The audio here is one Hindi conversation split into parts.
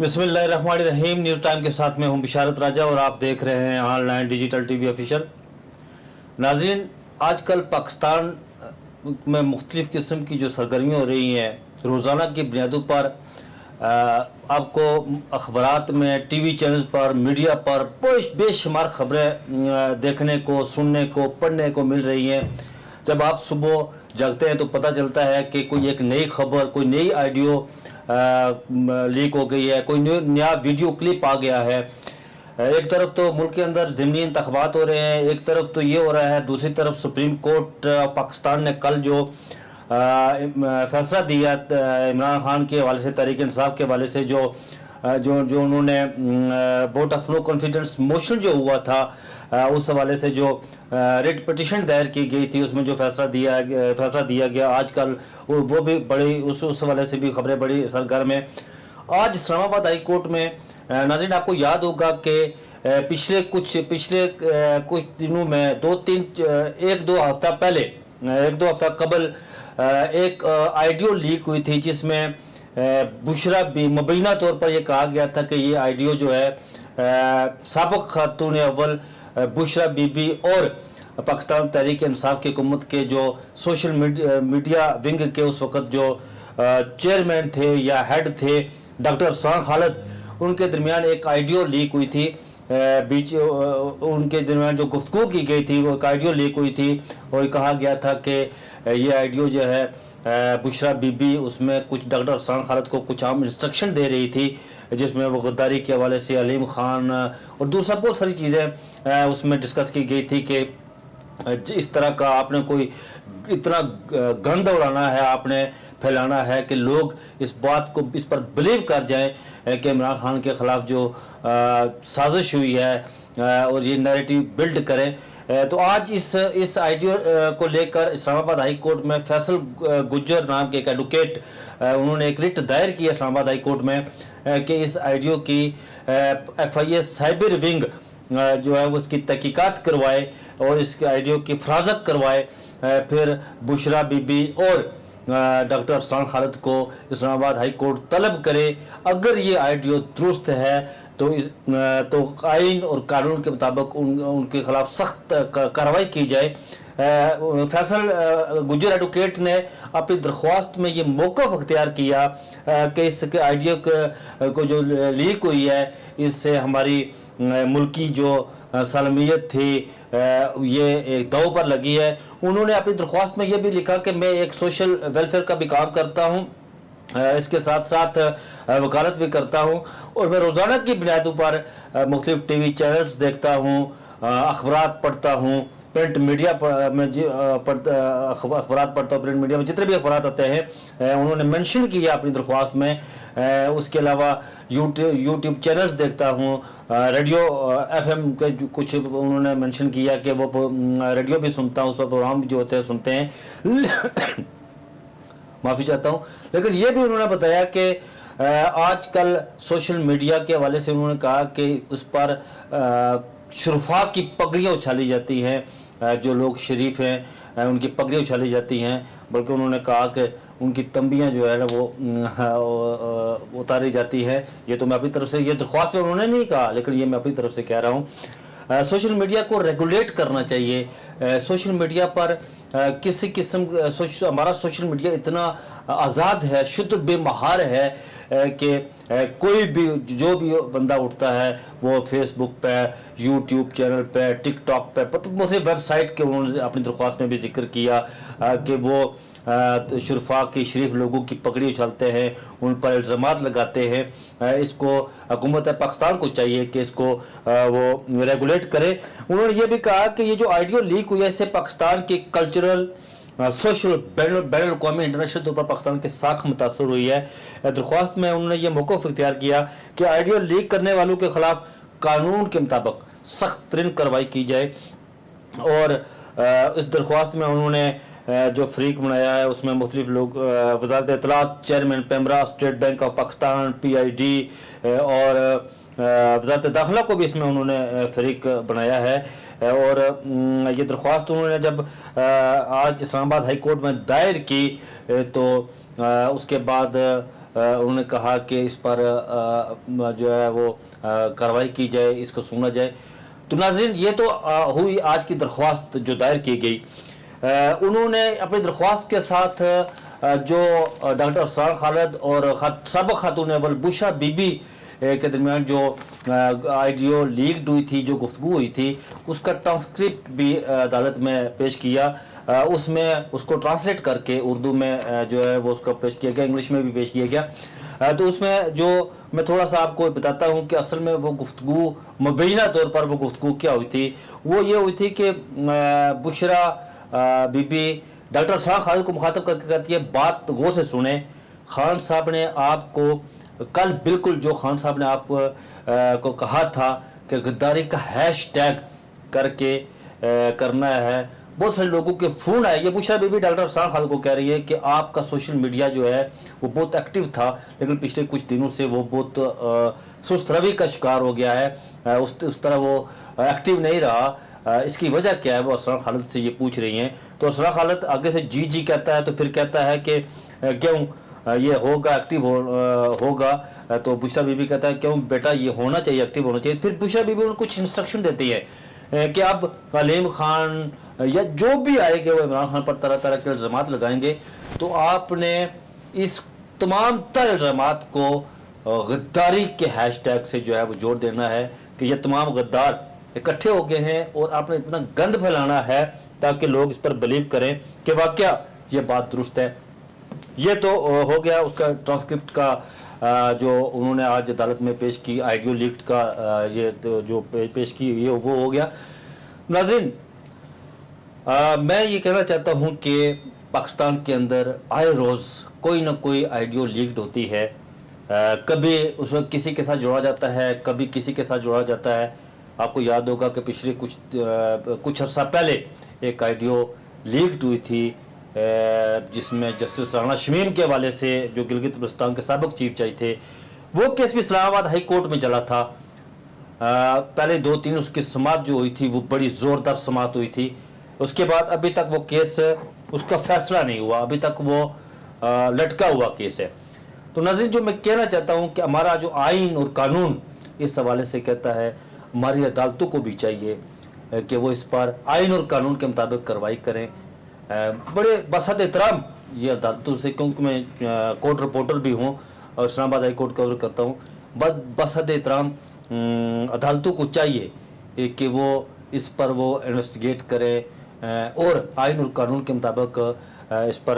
बिस्मिल्लाहिर्रहमानिर्रहीम। न्यूज़ टाइम के साथ में हूं बिशारत राजा और आप देख रहे हैं ऑनलाइन डिजिटल टीवी ऑफिशियल। नाज़रीन, आजकल पाकिस्तान में मुख्तलिफ़ किस्म की जो सरगर्मियाँ हो रही हैं, रोज़ाना की बुनियादों पर आपको अखबारात में, टीवी चैनल्स पर, मीडिया पर बेशुमार खबरें देखने को, सुनने को, पढ़ने को मिल रही हैं। जब आप सुबह जगते हैं तो पता चलता है कि कोई एक नई खबर, कोई नई ऑडियो लीक हो गई है, कोई नया वीडियो क्लिप आ गया है। एक तरफ तो मुल्क के अंदर ज़िमनी इंतखाबात हो रहे हैं, एक तरफ तो ये हो रहा है, दूसरी तरफ सुप्रीम कोर्ट पाकिस्तान ने कल जो फैसला दिया इमरान खान के हवाले से, तहरीक इंसाफ के हवाले से, जो जो जो उन्होंने vote of no confidence motion जो हुआ था, उस हवाले से जो रिट पिटिशन दायर की गई थी, उसमें जो फैसला दिया गया आजकल वो भी बड़ी उस हवाले से भी खबरें बड़ी सरगर्म है। आज इस्लामाबाद हाई कोर्ट में नाज़रीन, आपको याद होगा कि पिछले कुछ दिनों में एक दो हफ्ता कबल एक ऑडियो लीक हुई थी, जिसमें बुशरा भी मुबैना तौर पर यह कहा गया था कि ये ऑडियो जो है साबिक़ खातून अव्वल बुशरा बीबी और पाकिस्तान तहरीक इंसाफ की हुकूमत के जो सोशल मीडिया विंग के उस वक़्त जो चेयरमैन थे या हेड थे, डॉक्टर अफसान खालिद, उनके दरमियान एक ऑडियो लीक हुई थी। बीच उनके दरमियान जो गुफ्तगू की गई थी, वो एक ऑडियो लीक हुई थी और कहा गया था कि ये ऑडियो जो है बुशरा बीबी, उसमें कुछ डॉक्टर अफसान खालिद को कुछ आम इंस्ट्रक्शन दे रही थी, जिसमें वो गद्दारी के हवाले से अलीम खान और दूसरा बहुत सारी चीज़ें उसमें डिस्कस की गई थी कि इस तरह का आपने कोई इतना गंद उड़ाना है, आपने फैलाना है कि लोग इस पर बिलीव कर जाएं कि इमरान खान के ख़िलाफ़ जो साजिश हुई है और ये नैरेटिव बिल्ड करें। तो आज इस आइडियो को लेकर इस्लामाबाद हाई कोर्ट में फैसल गुज्जर नाम के एक एडवोकेट, उन्होंने एक रिट दायर किया इस्लामाबाद हाई कोर्ट में कि इस आइडियो की FIA साइबर विंग जो है वो इसकी तहकीकात करवाए और इस आइडियो की फराजत करवाए, फिर बुशरा बीबी और डॉक्टर अफसान खालिद को इस्लामाबाद हाई कोर्ट तलब करे। अगर ये आइडियो दुरुस्त है तो आइन और कानून के मुताबिक उनके खिलाफ सख्त कार्रवाई की जाए। फैसल गुज्जर एडवोकेट ने अपनी दरख्वास्त में ये मौक़िफ़ अख्तियार किया कि इस आइडिया को जो लीक हुई है, इससे हमारी मुल्की जो सालमियत थी ये एक दाव पर लगी है। उन्होंने अपनी दरख्वास्त में ये भी लिखा कि मैं एक सोशल वेलफेयर का भी काम करता हूँ, इसके साथ साथ वकालत भी करता हूँ और मैं रोज़ाना की बुनियादों पर मुख्तलिफ टीवी चैनल्स देखता हूँ, अखबारात पढ़ता हूँ, प्रिंट मीडिया में अखबारात पढ़ता हूँ, प्रिंट मीडिया में जितने भी अखबारात आते हैं उन्होंने मेंशन किया अपनी दरख्वास्त में। उसके अलावा यूट्यूब चैनल्स देखता हूँ, रेडियो FM के कुछ उन्होंने मेंशन किया कि वो रेडियो भी सुनता हूँ, उस पर प्रोग्राम जो होते हैं सुनते हैं माफ़ी चाहता हूँ। लेकिन ये भी उन्होंने बताया कि आजकल सोशल मीडिया के हवाले से उन्होंने कहा कि उस पर शुरफा की पगड़ियाँ उछाली जाती हैं, जो लोग शरीफ हैं उनकी पगड़ियाँ उछाली जाती हैं, बल्कि उन्होंने कहा कि उनकी तंबियाँ जो है ना वो उतारी जाती है। ये तो मैं अपनी तरफ से, ये दरख्वास्त में उन्होंने नहीं कहा, लेकिन ये मैं अपनी तरफ से कह रहा हूँ। सोशल मीडिया को रेगुलेट करना चाहिए। सोशल मीडिया पर किसी किस्म हमारा सोशल मीडिया इतना आज़ाद है, शुद्ध बेमहार है कि कोई भी जो भी बंदा उठता है वो फेसबुक पे, यूट्यूब चैनल पे, टिकटॉक पे, मुझे वेबसाइट के उन्होंने अपनी दरख्वास्त में भी जिक्र किया कि वो शुरफा की शरीफ लोगों की पगड़ी उछालते हैं, उन पर इल्ज़ामात लगाते हैं। इसको हुकूमत पाकिस्तान को चाहिए कि इसको वो रेगुलेट करे। उन्होंने ये भी कहा कि ये जो ऑडियो लीक हुई है, इससे पाकिस्तान की कल्चरल, सोशल, बैन अवी इंटरनेशनल तौर पर पाकिस्तान की साख मुतासर हुई है। दरख्वास्त में उन्होंने ये मौक़िफ़ इख्तियार किया कि ऑडियो लीक करने वालों के ख़िलाफ़ कानून के मुताबिक सख्त तरीन कार्रवाई की जाए। और इस दरख्वास्त में उन्होंने जो फ्रीक बनाया है उसमें मुख्तलिफ लोग, वज़ारत इत्तलात chairman PEMRA, state bank of Pakistan PID और वज़ारत दाखिला को भी इसमें उन्होंने फ्रीक बनाया है। और ये दरख्वास्त उन्होंने जब आज इस्लामाबाद हाई कोर्ट में दायर की तो उसके बाद उन्होंने कहा कि इस पर जो है वो कार्रवाई की जाए, इसको सुना जाए। तो नाज़रीन, ये तो हुई आज की दरख्वास्त जो दायर की गई। उन्होंने अपनी दरख्वास्त के साथ जो डॉक्टर असरार खालिद और साबिक़ खातून अव्वल बुशरा बीबी के दरमियान जो आइडियो लीक हुई थी, जो गुफ्तगू हुई थी, उसका ट्रांसक्रिप्ट भी अदालत में पेश किया। उसमें उसको ट्रांसलेट करके उर्दू में जो है वो उसका पेश किया गया, इंग्लिश में भी पेश किया गया। तो उसमें जो मैं थोड़ा सा आपको बताता हूँ कि असल में वो गुफ्तगू मुबैना तौर पर वो गुफ्तगू क्या हुई थी। वो ये हुई थी कि बुशरा बीबी डॉक्टर असरार खालिद को मुखातब करके कहती है, बात गौर से सुने, खान साहब ने आपको कल बिल्कुल जो खान साहब ने आप को कहा था कि गद्दारी का हैशटैग करके करना है, बहुत सारे लोगों के फ़ोन आए। ये बुशरा बीबी डॉक्टर असरार खालिद को कह रही है कि आपका सोशल मीडिया जो है वो बहुत एक्टिव था, लेकिन पिछले कुछ दिनों से वो बहुत सुस्त रवि का शिकार हो गया है, उस तरह वो एक्टिव नहीं रहा। इसकी वजह क्या है, वो असरार खालिद से ये पूछ रही हैं। तो असरार खालिद आगे से जी कहता है, तो फिर कहता है कि क्यों ये होगा, एक्टिव होगा। तो बुशरा बीबी कहता है क्यों बेटा, ये होना चाहिए, एक्टिव होना चाहिए। फिर बुशरा बीबी उनको कुछ इंस्ट्रक्शन देती है कि अब अलीम खान या जो भी आएंगे वो इमरान खान पर तरह तरह के इल्ज़ामात लगाएंगे, तो आपने इस तमाम तर इल्ज़ामात को गद्दारी के हैशटैग से जो है वो जोड़ देना है कि ये तमाम गद्दार इकट्ठे हो गए हैं और आपने इतना गंद फैलाना है ताकि लोग इस पर बिलीव करें कि वाकया ये बात दुरुस्त है। ये तो हो गया उसका ट्रांसक्रिप्ट का जो उन्होंने आज अदालत में पेश की, आइडियो लीक का ये तो जो पेश की, ये वो हो गया। नाज़रीन, मैं ये कहना चाहता हूँ कि पाकिस्तान के अंदर आए रोज़ कोई ना कोई आइडियो लीक्ड होती है। कभी उसमें किसी के साथ जोड़ा जाता है, कभी किसी के साथ जोड़ा जाता है। आपको याद होगा कि पिछले कुछ अर्सा पहले एक आइडियो लीक्ड हुई थी जिसमें जस्टिस राना शमीम के हवाले से, जो गिलगित बल्तिस्तान के साबिक़ चीफ जज थे, वो केस भी इस्लामाबाद हाई कोर्ट में चला था। पहले 2-3 उसकी समाअत जो हुई थी वो बड़ी ज़ोरदार समाअत हुई थी। उसके बाद अभी तक वो केस, उसका फैसला नहीं हुआ, अभी तक वो लटका हुआ केस है। तो नाज़रीन, जो मैं कहना चाहता हूँ कि हमारा जो आइन और कानून इस हवाले से कहता है, हमारी अदालतों को भी चाहिए कि वो इस पर आइन और कानून के मुताबिक कार्रवाई करें। बड़े बसत एहतराम ये अदालतों से, क्योंकि मैं कोर्ट रिपोर्टर भी हूँ और इस्लामाबाद हाई कोर्ट कवर करता हूँ, बसत एहतराम अदालतों को चाहिए कि वो इस पर वो इन्वेस्टिगेट करें और आइन और कानून के मुताबिक इस पर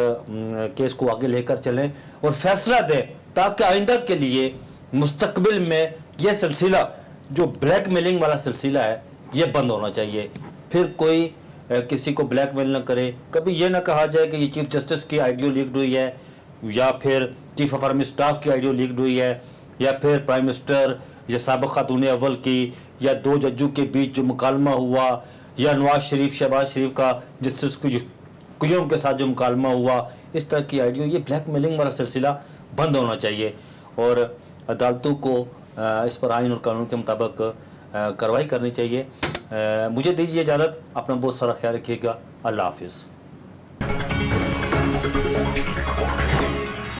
केस को आगे लेकर चलें और फैसला दें, ताकि आइंदा के लिए मुस्तकबिल में यह सिलसिला जो ब्लैकमेलिंग वाला सिलसिला है ये बंद होना चाहिए। फिर कोई किसी को ब्लैकमेल न करे। कभी ये ना कहा जाए कि ये चीफ जस्टिस की आइडियो लीक्ड हुई है, या फिर चीफ ऑफ आर्मी स्टाफ की आइडियो लीक्ड हुई है, या फिर प्राइम मिनिस्टर या साबिक़ खातून अव्वल की, या 2 जजों के बीच जो मुकालमा हुआ, या नवाज शरीफ शहबाज शरीफ का जस्टिस कुजूम के साथ जो मुकालमा हुआ, इस तरह की आइडियो, ये ब्लैकमेलिंग वाला सिलसिला बंद होना चाहिए और अदालतों को इस पर आइन और कानून के मुताबिक कार्रवाई करनी चाहिए। मुझे दीजिए इजाज़त, अपना बहुत सारा ख्याल रखिएगा। अल्लाह हाफिज़।